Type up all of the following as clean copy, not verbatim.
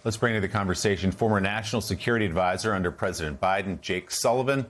Let's bring to the conversation former National Security Advisor under President Biden, Jake Sullivan,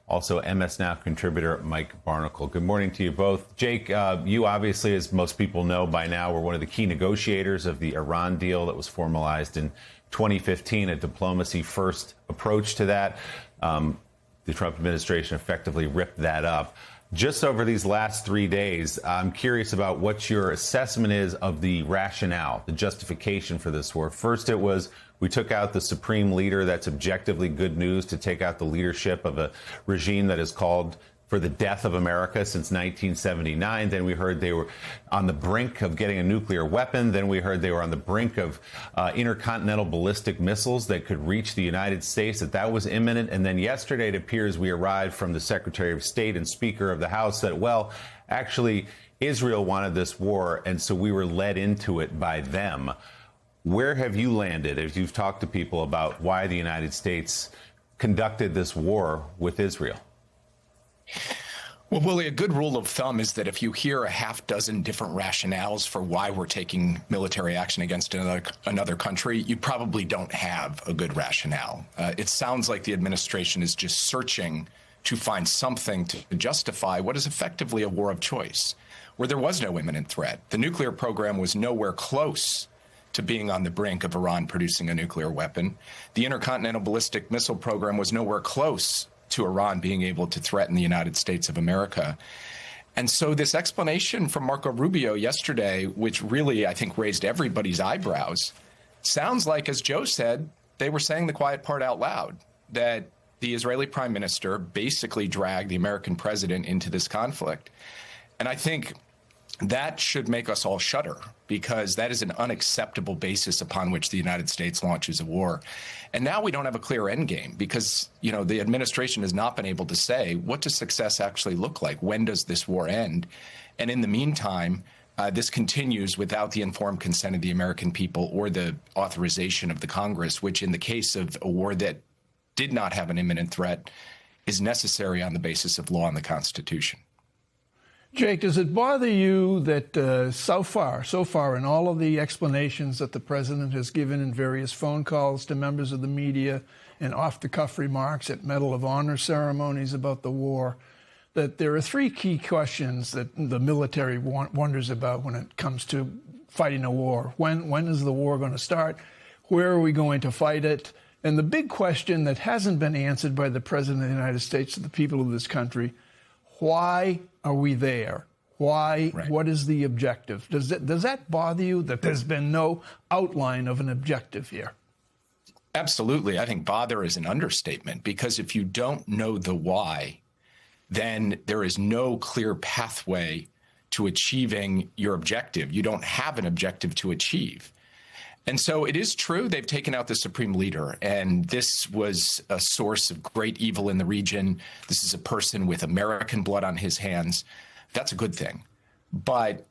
also MS Now contributor Mike Barnicle. Good morning to you both. Jake, you obviously, as most people know by now, were one of the key negotiators of the Iran deal that was formalized in 2015, a diplomacy-first approach to that. The Trump administration effectively ripped that up. Just over these last 3 days, I'm curious about what your assessment is of the rationale, the justification for this war. First, it was we took out the supreme leader. That's objectively good news, to take out the leadership of a regime that has called for the death of America since 1979. Then we heard they were on the brink of getting a nuclear weapon. Then we heard they were on the brink of intercontinental ballistic missiles that could reach the United States, that was imminent. And then yesterday, it appears we arrived from the Secretary of State and Speaker of the House that, well, actually, Israel wanted this war, and so we were led into it by them. Where have you landed as you've talked to people about why the United States conducted this war with Israel? Well, Willie, a good rule of thumb is that if you hear a half dozen different rationales for why we're taking military action against another country, you probably don't have a good rationale. It sounds like the administration is just searching to find something to justify what is effectively a war of choice, where there was no imminent threat. The nuclear program was nowhere close to being on the brink of Iran producing a nuclear weapon. The intercontinental ballistic missile program was nowhere close to Iran being able to threaten the United States of America. And so this explanation from Marco Rubio yesterday, which really, I think, raised everybody's eyebrows, sounds like, as Joe said, they were saying the quiet part out loud, that the Israeli prime minister basically dragged the American president into this conflict. And I think that should make us all shudder, because that is an unacceptable basis upon which the United States launches a war. And now we don't have a clear endgame, because, you know, the administration has not been able to say, what does success actually look like? When does this war end? And in the meantime, this continues without the informed consent of the American people or the authorization of the Congress, which in the case of a war that did not have an imminent threat is necessary on the basis of law and the Constitution. Jake, does it bother you that so far in all of the explanations that the president has given in various phone calls to members of the media and off-the-cuff remarks at Medal of Honor ceremonies about the war, that there are three key questions that the military wonders about when it comes to fighting a war? When is the war going to start? Where are we going to fight it? And the big question that hasn't been answered by the president of the United States to the people of this country: why are we there? Why? Right. What is the objective? Does that bother you that there's been no outline of an objective here? Absolutely. I think bother is an understatement, because if you don't know the why, then there is no clear pathway to achieving your objective. You don't have an objective to achieve. And so it is true they've taken out the supreme leader, and this was a source of great evil in the region. This is a person with American blood on his hands. That's a good thing. But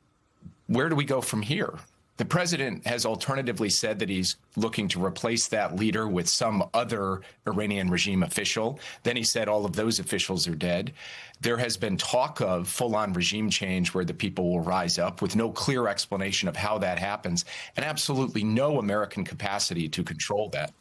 where do we go from here? The president has alternatively said that he's looking to replace that leader with some other Iranian regime official. Then he said all of those officials are dead. There has been talk of full-on regime change where the people will rise up, with no clear explanation of how that happens, and absolutely no American capacity to control that.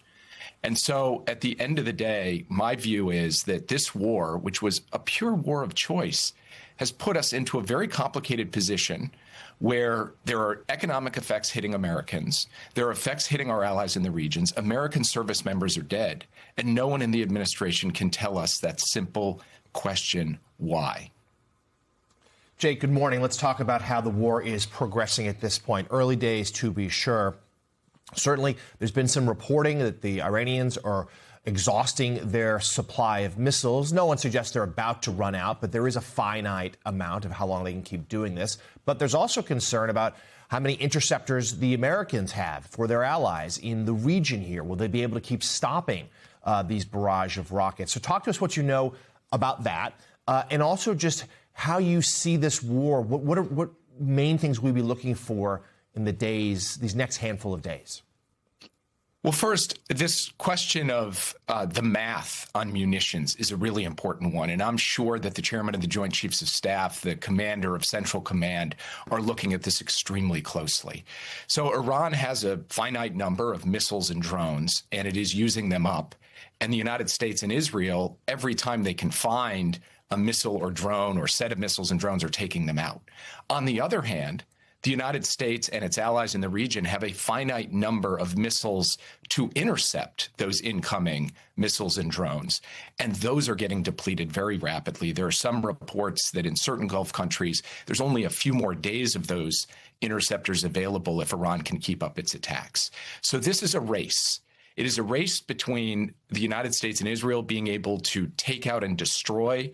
And so at the end of the day, my view is that this war, which was a pure war of choice, has put us into a very complicated position where there are economic effects hitting Americans, there are effects hitting our allies in the regions, American service members are dead, and no one in the administration can tell us that simple question, why? Jake, good morning. Let's talk about how the war is progressing at this point. Early days, to be sure. Certainly, there's been some reporting that the Iranians are exhausting their supply of missiles. No one suggests they're about to run out, but there is a finite amount of how long they can keep doing this. But there's also concern about how many interceptors the Americans have for their allies in the region here. Will they be able to keep stopping these barrage of rockets? So talk to us what you know about that, and also just how you see this war. What main things we'll be looking for in the days, these next handful of days? Well, first, this question of the math on munitions is a really important one. And I'm sure that the chairman of the Joint Chiefs of Staff, the commander of Central Command, are looking at this extremely closely. So Iran has a finite number of missiles and drones, and it is using them up. And the United States and Israel, every time they can find a missile or drone or set of missiles and drones, are taking them out. On the other hand, the United States and its allies in the region have a finite number of missiles to intercept those incoming missiles and drones, and those are getting depleted very rapidly. There are some reports that in certain Gulf countries, there's only a few more days of those interceptors available if Iran can keep up its attacks. So this is a race. It is a race between the United States and Israel being able to take out and destroy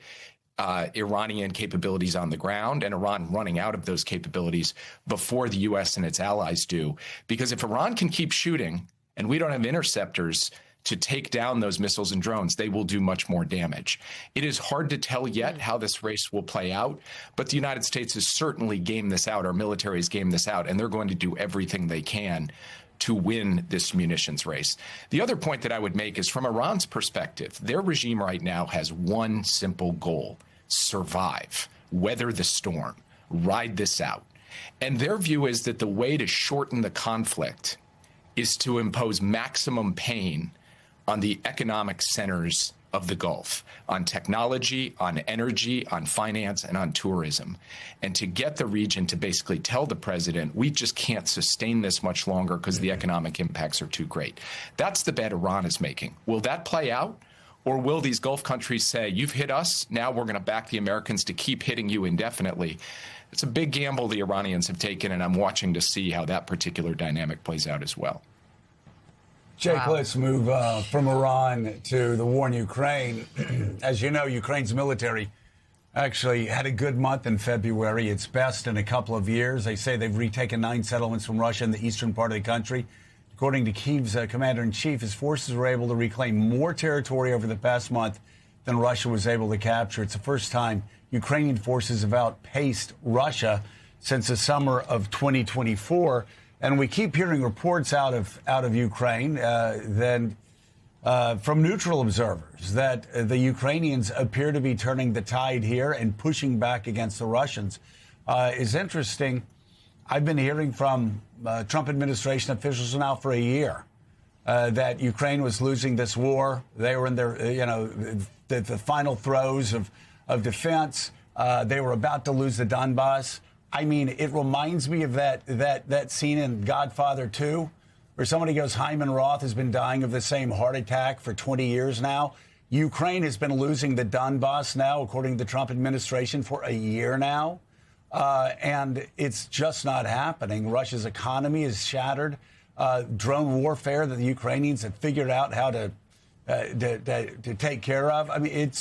Iranian capabilities on the ground, and Iran running out of those capabilities before the U.S. and its allies do. Because if Iran can keep shooting and we don't have interceptors to take down those missiles and drones, they will do much more damage. It is hard to tell yet how this race will play out, but the United States has certainly gamed this out. Our military has gamed this out, and they're going to do everything they can to win this munitions race. The other point that I would make is from Iran's perspective, their regime right now has one simple goal: survive, weather the storm, ride this out. And their view is that the way to shorten the conflict is to impose maximum pain on the economic centers of the Gulf, on technology, on energy, on finance, and on tourism. And to get the region to basically tell the president, we just can't sustain this much longer because the economic impacts are too great. That's the bet Iran is making. Will that play out? Or will these Gulf countries say, you've hit us, now we're going to back the Americans to keep hitting you indefinitely? It's a big gamble the Iranians have taken, and I'm watching to see how that particular dynamic plays out as well. Jake, let's move from Iran to the war in Ukraine. As you know, Ukraine's military actually had a good month in February, its best in a couple of years. They say they've retaken 9 settlements from Russia in the eastern part of the country. According to Kyiv's commander-in-chief, his forces were able to reclaim more territory over the past month than Russia was able to capture. It's the first time Ukrainian forces have outpaced Russia since the summer of 2024. And we keep hearing reports out of Ukraine from neutral observers that the Ukrainians appear to be turning the tide here and pushing back against the Russians. Is interesting. I've been hearing from Trump administration officials now for a year that Ukraine was losing this war. They were in their, the final throes of defense. They were about to lose the Donbass. I mean, it reminds me of that scene in Godfather 2, where somebody goes, Hyman Roth has been dying of the same heart attack for 20 years now. Ukraine has been losing the Donbass now, according to the Trump administration, for a year now. And it's just not happening. Russia's economy is shattered. Drone warfare that the Ukrainians have figured out how to take care of. I mean,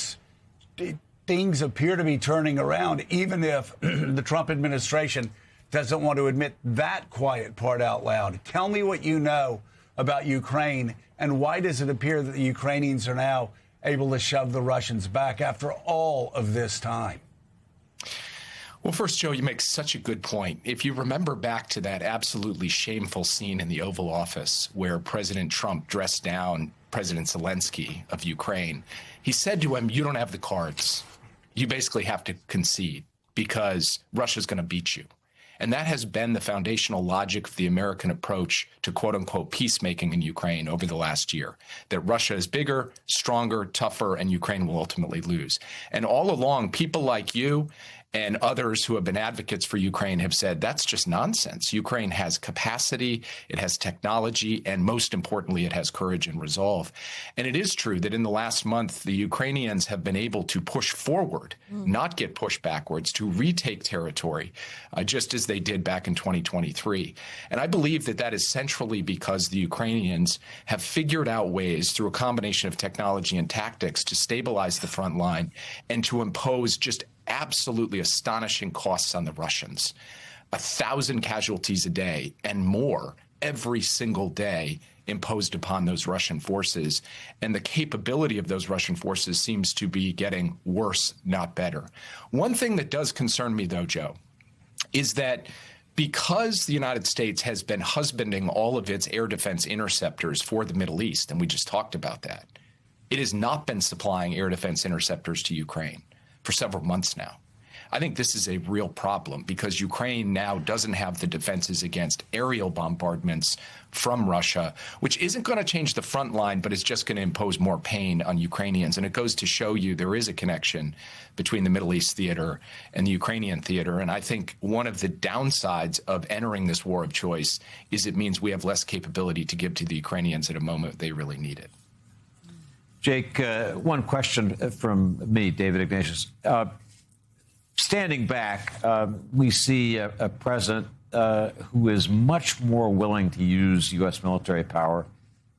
things appear to be turning around, even if the Trump administration doesn't want to admit that quiet part out loud. Tell me what you know about Ukraine, and why does it appear that the Ukrainians are now able to shove the Russians back after all of this time? Well, first, Joe, you make such a good point. If you remember back to that absolutely shameful scene in the Oval Office where President Trump dressed down President Zelensky of Ukraine, he said to him, you don't have the cards. You basically have to concede because Russia's going to beat you. And that has been the foundational logic of the American approach to quote unquote peacemaking in Ukraine over the last year, that Russia is bigger, stronger, tougher, and Ukraine will ultimately lose. And all along, people like you and others who have been advocates for Ukraine have said that's just nonsense. Ukraine has capacity, it has technology, and most importantly, it has courage and resolve. And it is true that in the last month, the Ukrainians have been able to push forward, not get pushed backwards, to retake territory, just as they did back in 2023. And I believe that that is centrally because the Ukrainians have figured out ways through a combination of technology and tactics to stabilize the front line and to impose just absolutely astonishing costs on the Russians. 1,000 casualties a day and more every single day imposed upon those Russian forces. And the capability of those Russian forces seems to be getting worse, not better. One thing that does concern me, though, Joe, is that because the United States has been husbanding all of its air defense interceptors for the Middle East, and we just talked about that, it has not been supplying air defense interceptors to Ukraine for several months now. I think this is a real problem because Ukraine now doesn't have the defenses against aerial bombardments from Russia, which isn't going to change the front line, but it's just going to impose more pain on Ukrainians. And it goes to show you there is a connection between the Middle East theater and the Ukrainian theater. And I think one of the downsides of entering this war of choice is it means we have less capability to give to the Ukrainians at a moment they really need it. Jake, one question from me, David Ignatius. Standing back, we see a president who is much more willing to use U.S. military power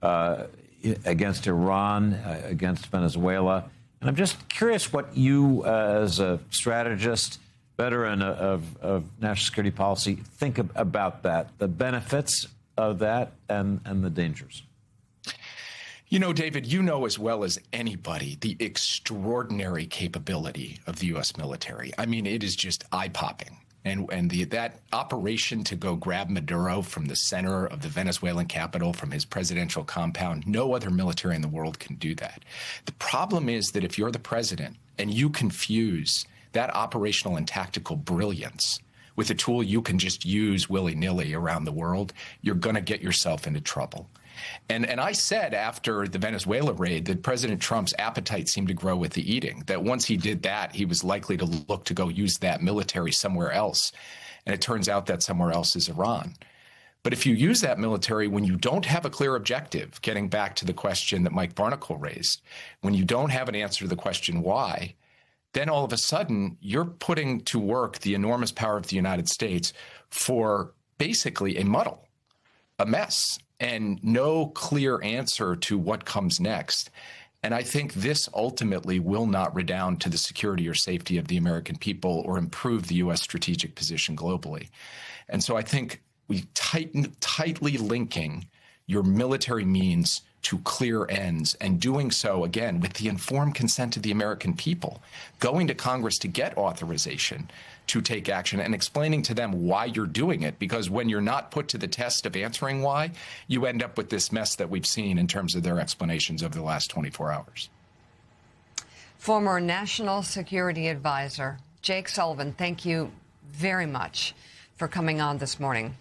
against Iran, against Venezuela. And I'm just curious what you, as a strategist, veteran of national security policy, think about that, the benefits of that and the dangers. You know, David, you know as well as anybody the extraordinary capability of the U.S. military. I mean, it is just eye-popping. And that operation to go grab Maduro from the center of the Venezuelan capital, from his presidential compound, no other military in the world can do that. The problem is that if you're the president and you confuse that operational and tactical brilliance with a tool you can just use willy-nilly around the world, you're going to get yourself into trouble. And I said after the Venezuela raid that President Trump's appetite seemed to grow with the eating, that once he did that, he was likely to look to go use that military somewhere else. And it turns out that somewhere else is Iran. But if you use that military when you don't have a clear objective, getting back to the question that Mike Barnicle raised, when you don't have an answer to the question why, then all of a sudden you're putting to work the enormous power of the United States for basically a muddle, a mess, and no clear answer to what comes next. And I think this ultimately will not redound to the security or safety of the American people or improve the U.S. strategic position globally. And so I think we tightly linking your military means to clear ends, and doing so, again, with the informed consent of the American people, going to Congress to get authorization to take action and explaining to them why you're doing it. Because when you're not put to the test of answering why, you end up with this mess that we've seen in terms of their explanations over the last 24 hours. Former National Security Advisor Jake Sullivan, thank you very much for coming on this morning.